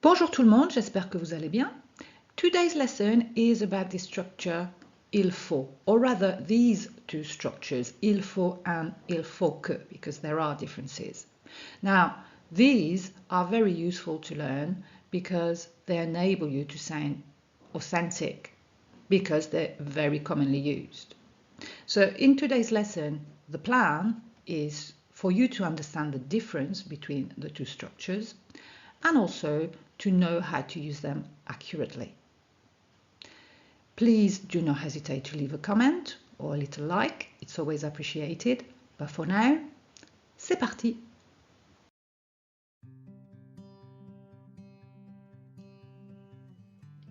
Bonjour tout le monde, j'espère que vous allez bien. Today's lesson is about the structure il faut, or rather these two structures, il faut and il faut que, because there are differences. Now, these are very useful to learn because they enable you to sound authentic, because they're very commonly used. So in today's lesson, the plan is for you to understand the difference between the two structures and also to know how to use them accurately. Please do not hesitate to leave a comment or a little like, it's always appreciated. But for now, c'est parti!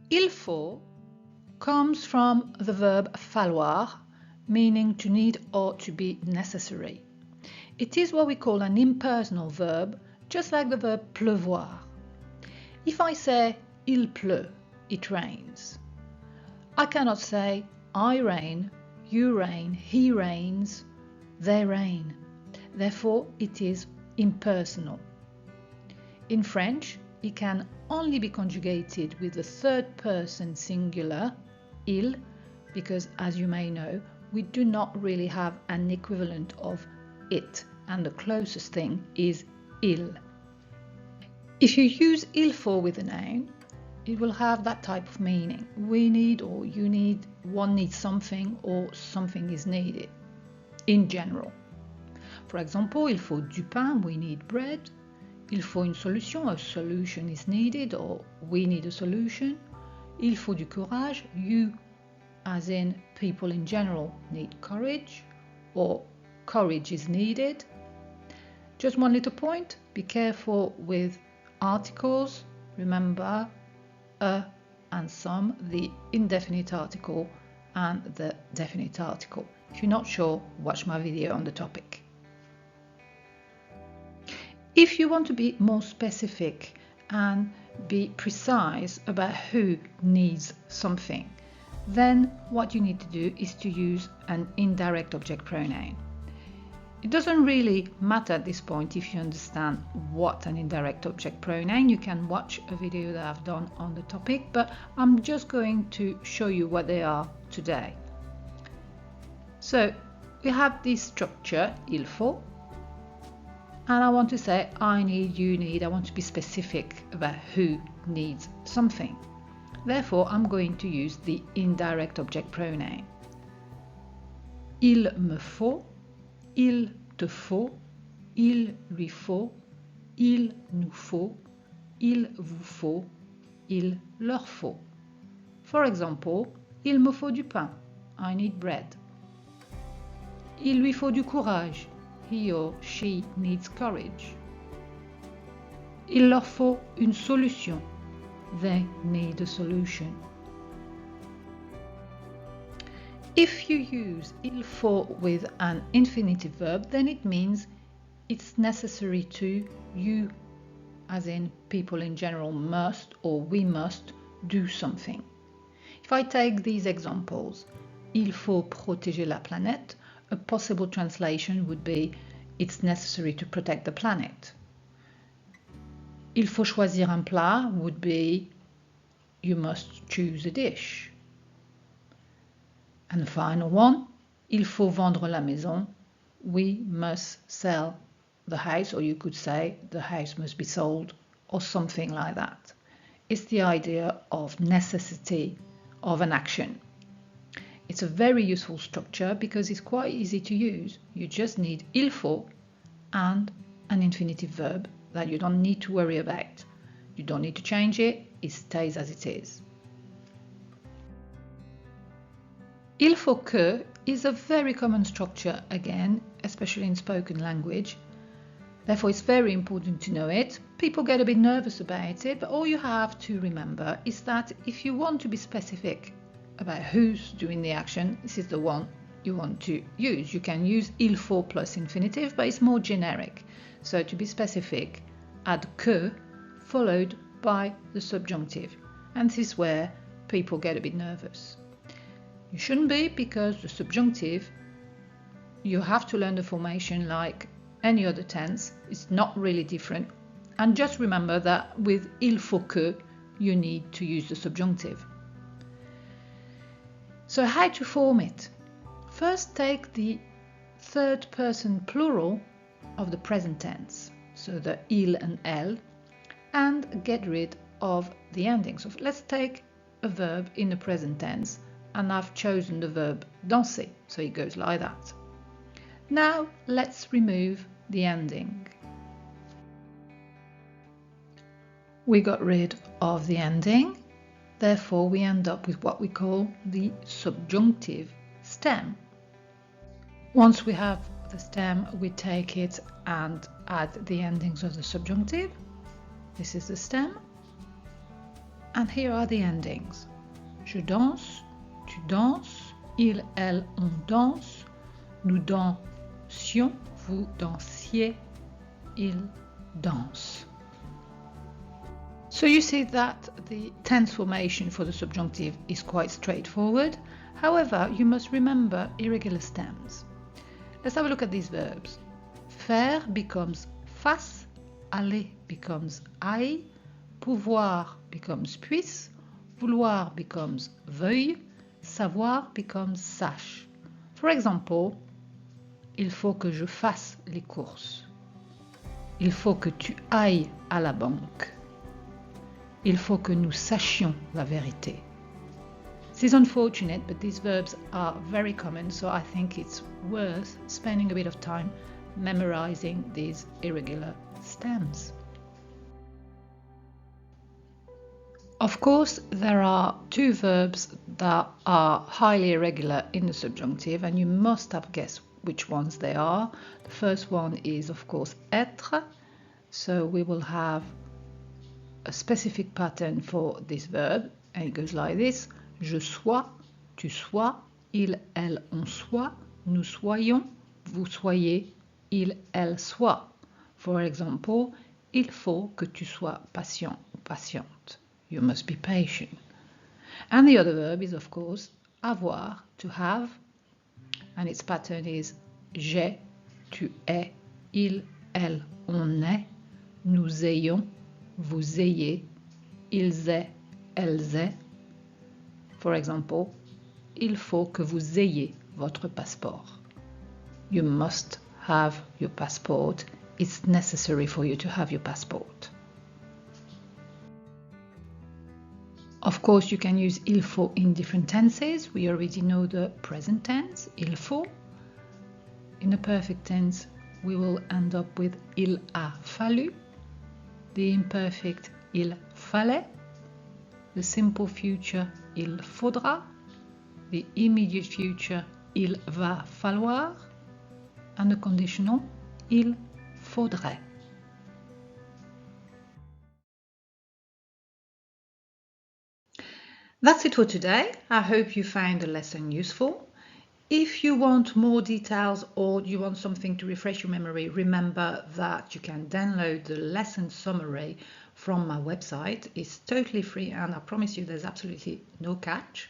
Il faut comes from the verb falloir, meaning to need or to be necessary. It is what we call an impersonal verb, just like the verb pleuvoir. If I say il pleut, it rains. I cannot say I rain, you rain, he rains, they rain. Therefore, it is impersonal. In French, it can only be conjugated with the third person singular, il, because as you may know, we do not really have an equivalent of it, and the closest thing is il. If you use il faut with a noun, it will have that type of meaning. We need or you need, one needs something or something is needed in general. For example, il faut du pain, we need bread. Il faut une solution, a solution is needed or we need a solution. Il faut du courage, you as in people in general need courage or courage is needed. Just one little point, be careful with articles. Remember a and some, the indefinite article and the definite article. If you're not sure, watch my video on the topic. If you want to be more specific and be precise about who needs something, then what you need to do is to use an indirect object pronoun. It doesn't really matter at this point if you understand what an indirect object pronoun. You can watch a video that I've done on the topic, but I'm just going to show you what they are today. So we have this structure, il faut, and I want to say I need, you need. I want to be specific about who needs something. Therefore, I'm going to use the indirect object pronoun. Il me faut, il te faut, il lui faut, il nous faut, il vous faut, il leur faut. For example, il me faut du pain, I need bread. Il lui faut du courage, he or she needs courage. Il leur faut une solution, they need a solution. If you use il faut with an infinitive verb, then it means it's necessary to, you as in people in general must or we must do something. If I take these examples, il faut protéger la planète, a possible translation would be it's necessary to protect the planet. Il faut choisir un plat would be you must choose a dish. And the final one, il faut vendre la maison, we must sell the house, or you could say the house must be sold, or something like that. It's the idea of necessity of an action. It's a very useful structure because it's quite easy to use. You just need il faut and an infinitive verb that you don't need to worry about. You don't need to change it, it stays as it is. Il faut que is a very common structure again, especially in spoken language. Therefore, it's very important to know it. People get a bit nervous about it, but all you have to remember is that if you want to be specific about who's doing the action, this is the one you want to use. You can use il faut plus infinitive, but it's more generic. So to be specific, add que followed by the subjunctive. And this is where people get a bit nervous. You shouldn't be, because the subjunctive, you have to learn the formation like any other tense. It's not really different. And just remember that with il faut que, you need to use the subjunctive. So how to form it? First, take the third person plural of the present tense, so the il and elle, and get rid of the ending. So let's take a verb in the present tense, and I've chosen the verb danser, so it goes like that. Now let's remove the ending. We got rid of the ending, therefore we end up with what we call the subjunctive stem. Once we have the stem, we take it and add the endings of the subjunctive. This is the stem. And here are the endings. Je danse, tu danses, il, elle, on danse, nous dansions, vous dansiez, il danse. So you see that the tense formation for the subjunctive is quite straightforward. However, you must remember irregular stems. Let's have a look at these verbs. Faire becomes fasse, aller becomes aille, pouvoir becomes puisse, vouloir becomes veuille, savoir becomes sache. For example, il faut que je fasse les courses. Il faut que tu ailles à la banque. Il faut que nous sachions la vérité. This is unfortunate, but these verbs are very common, so I think it's worth spending a bit of time memorizing these irregular stems. Of course, there are two verbs that are highly irregular in the subjunctive, and you must have guessed which ones they are. The first one is, of course, être. So we will have a specific pattern for this verb, and it goes like this. Je sois, tu sois, il, elle, on soit, nous soyons, vous soyez, il, elle soit. For example, il faut que tu sois patient ou patiente. You must be patient. And the other verb is, of course, avoir, to have, and its pattern is j'ai, tu es, il, elle, on est, nous ayons, vous ayez, ils aient, elles aient. For example, il faut que vous ayez votre passeport. You must have your passport. It's necessary for you to have your passport. Of course, you can use il faut in different tenses. We already know the present tense, il faut. In the perfect tense, we will end up with il a fallu. The imperfect, il fallait. The simple future, il faudra. The immediate future, il va falloir. And the conditional, il faudrait. That's it for today. I hope you found the lesson useful. If you want more details or you want something to refresh your memory, remember that you can download the lesson summary from my website. It's totally free and I promise you there's absolutely no catch.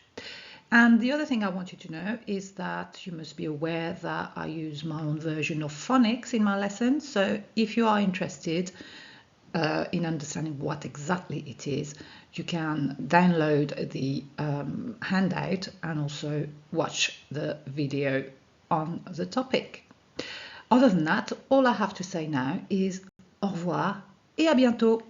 And the other thing I want you to know is that you must be aware that I use my own version of phonics in my lesson. So if you are interested in understanding what exactly it is, you can download the handout and also watch the video on the topic. Other than that, all I have to say now is au revoir et à bientôt.